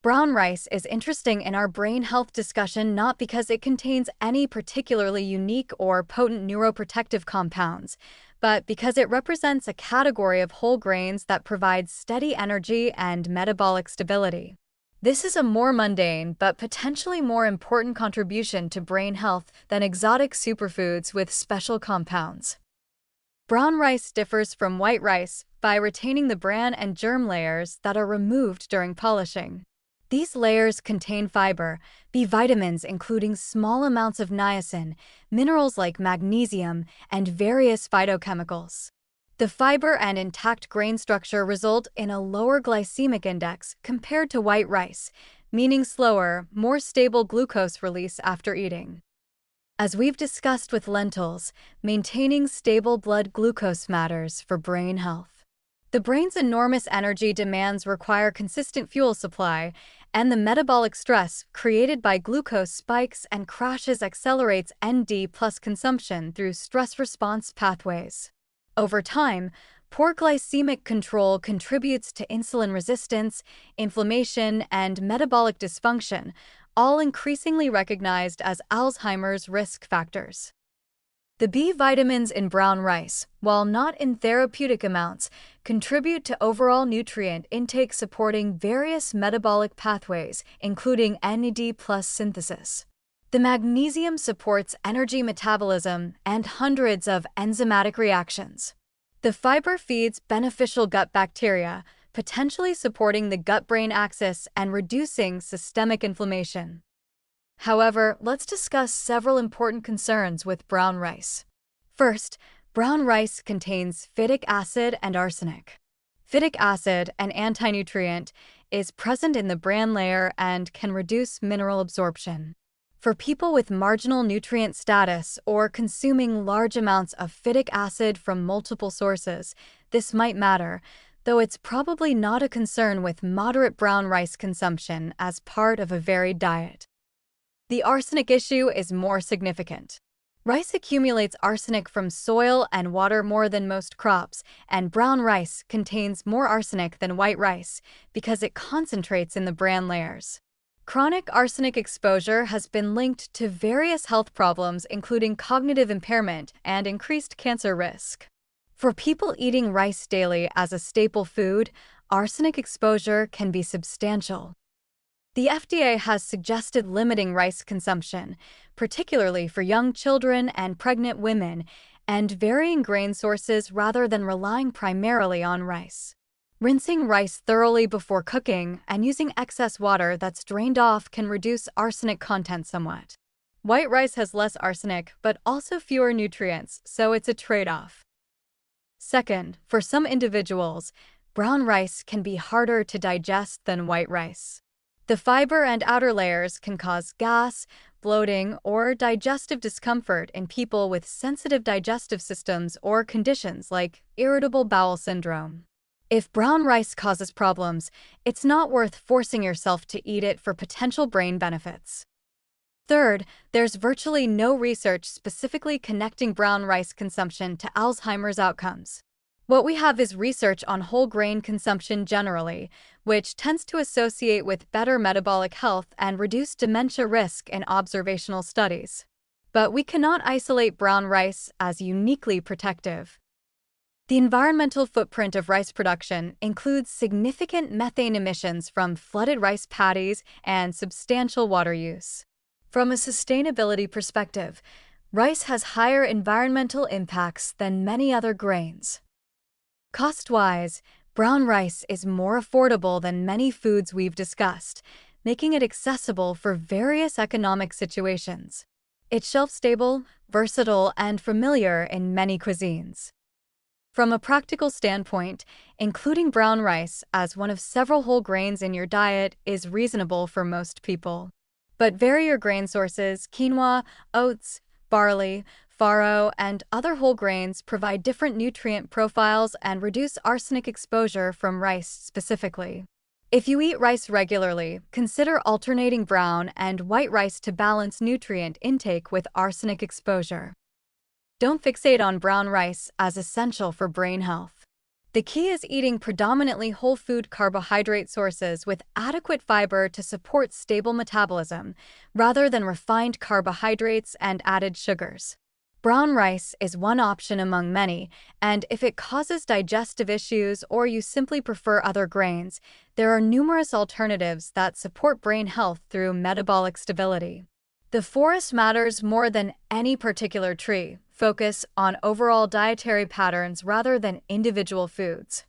Brown rice is interesting in our brain health discussion not because it contains any particularly unique or potent neuroprotective compounds, but because it represents a category of whole grains that provide steady energy and metabolic stability. This is a more mundane but potentially more important contribution to brain health than exotic superfoods with special compounds. Brown rice differs from white rice by retaining the bran and germ layers that are removed during polishing. These layers contain fiber, B vitamins including small amounts of niacin, minerals like magnesium, and various phytochemicals. The fiber and intact grain structure result in a lower glycemic index compared to white rice, meaning slower, more stable glucose release after eating. As we've discussed with lentils, maintaining stable blood glucose matters for brain health. The brain's enormous energy demands require consistent fuel supply, and the metabolic stress created by glucose spikes and crashes accelerates ND plus consumption through stress response pathways. Over time, poor glycemic control contributes to insulin resistance, inflammation, and metabolic dysfunction, all increasingly recognized as Alzheimer's risk factors. The B vitamins in brown rice, while not in therapeutic amounts, contribute to overall nutrient intake supporting various metabolic pathways, including NAD+ synthesis. The magnesium supports energy metabolism and hundreds of enzymatic reactions. The fiber feeds beneficial gut bacteria, potentially supporting the gut-brain axis and reducing systemic inflammation. However, let's discuss several important concerns with brown rice. First, brown rice contains phytic acid and arsenic. Phytic acid, an antinutrient, is present in the bran layer and can reduce mineral absorption. For people with marginal nutrient status or consuming large amounts of phytic acid from multiple sources, this might matter, though it's probably not a concern with moderate brown rice consumption as part of a varied diet. The arsenic issue is more significant. Rice accumulates arsenic from soil and water more than most crops, and brown rice contains more arsenic than white rice because it concentrates in the bran layers. Chronic arsenic exposure has been linked to various health problems, including cognitive impairment and increased cancer risk. For people eating rice daily as a staple food, arsenic exposure can be substantial. The FDA has suggested limiting rice consumption, particularly for young children and pregnant women, and varying grain sources rather than relying primarily on rice. Rinsing rice thoroughly before cooking and using excess water that's drained off can reduce arsenic content somewhat. White rice has less arsenic but also fewer nutrients, so it's a trade-off. Second, for some individuals, brown rice can be harder to digest than white rice. The fiber and outer layers can cause gas, bloating, or digestive discomfort in people with sensitive digestive systems or conditions like irritable bowel syndrome. If brown rice causes problems, it's not worth forcing yourself to eat it for potential brain benefits. Third, there's virtually no research specifically connecting brown rice consumption to Alzheimer's outcomes. What we have is research on whole grain consumption generally, which tends to associate with better metabolic health and reduced dementia risk in observational studies. But we cannot isolate brown rice as uniquely protective. The environmental footprint of rice production includes significant methane emissions from flooded rice paddies and substantial water use. From a sustainability perspective, rice has higher environmental impacts than many other grains. Cost-wise, brown rice is more affordable than many foods we've discussed, making it accessible for various economic situations. It's shelf-stable, versatile, and familiar in many cuisines. From a practical standpoint, including brown rice as one of several whole grains in your diet is reasonable for most people. But vary your grain sources. Quinoa, oats, barley, farro, and other whole grains provide different nutrient profiles and reduce arsenic exposure from rice specifically. If you eat rice regularly, consider alternating brown and white rice to balance nutrient intake with arsenic exposure. Don't fixate on brown rice as essential for brain health. The key is eating predominantly whole food carbohydrate sources with adequate fiber to support stable metabolism, rather than refined carbohydrates and added sugars. Brown rice is one option among many, and if it causes digestive issues or you simply prefer other grains, there are numerous alternatives that support brain health through metabolic stability. The forest matters more than any particular tree. Focus on overall dietary patterns rather than individual foods.